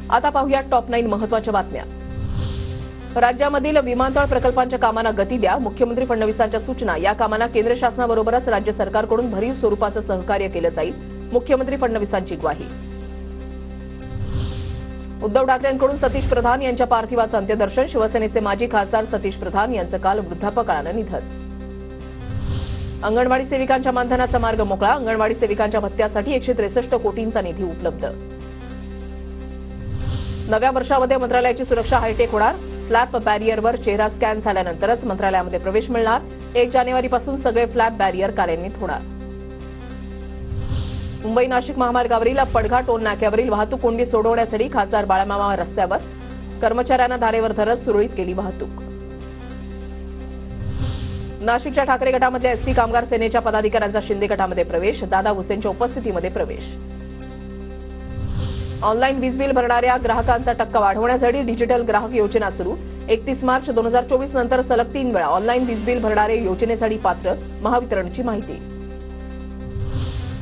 आता पाहूया टॉप 9 महत्त्वाच्या बातम्या। राज्यामधील विमानतळ प्रकल्पांच्या कामांना गती द्या, मुख्यमंत्री फडणवीसांच्या सूचना। या कामांना केंद्र शासनाबरोबरच राज्य सरकारकडून भरीव स्वरूपाचं सहकार्य केलं जाईल, मुख्यमंत्री फडणवीसांची ग्वाही। उद्धव ठाकरेंकडून सतीश प्रधान यांच्या पार्थिवाचं अंत्यदर्शन। शिवसेनेचे माजी खासदार सतीश प्रधान यांचं काल वृद्धापकाळानं निधन। अंगणवाडी सेविकांच्या मानधनाचा मार्ग मोकळा, अंगणवाडी सेविकांच्या भत्त्यासाठी 163 कोटींचा निधी उपलब्ध। नव्या वर्षामध्ये मंत्रालयाची सुरक्षा हायटेक होणार, फ्लॅप बॅरियरवर चेहरा स्कॅन झाल्यानंतरच मंत्रालयामध्ये प्रवेश मिळणार। 1 जानेवारीपासून सगळे फ्लॅप बॅरियर कार्यान्वित होणार। मुंबई नाशिक महामार्गावरील पडघा टोल नाक्यावरील वाहतूक कोंडी सोडवण्यासाठी खासदार बाळामामा रस्त्यावर, कर्मचाऱ्यांना धारेवर धरत सुरळीत केली वाहतूक। नाशिकच्या ठाकरे गटामध्ये एसटी कामगार सेनेच्या पदाधिकाऱ्यांचा शिंदे गटामध्ये प्रवेश, दादा भुसेंच्या उपस्थितीमध्ये प्रवेश। ऑनलाईन वीज बिल भरणाऱ्या ग्राहकांचा टक्का वाढवण्यासाठी डिजिटल ग्राहक योजना सुरू। 31 मार्च 2024 नंतर सलग 3 वेळा ऑनलाईन वीज बिल भरणारे योजनेसाठी पात्र, महावितरणची माहिती।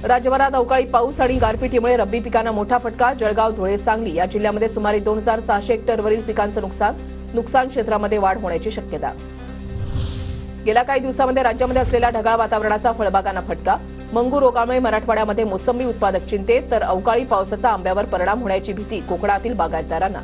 राज्यभरात अवकाळी पाऊस आणि गारपिटीमुळे रब्बी पिकांना मोठा फटका। जळगाव, धुळे, सांगली या जिल्ह्यांमध्ये सुमारे 2600 हेक्टरवरील पिकांचं नुकसान क्षेत्रामध्ये वाढ होण्याची शक्यता। गेल्या काही दिवसांमध्ये राज्यामध्ये असलेल्या ढगाळ वातावरणाचा फळबागांना फटका। मंगू रोगामुळे मराठवाड्यामध्ये मोसंबी उत्पादक चिंतेत, तर अवकाळी पावसाचा आंब्यावर परिणाम होण्याची भीती कोकणातील बागायतदारांना।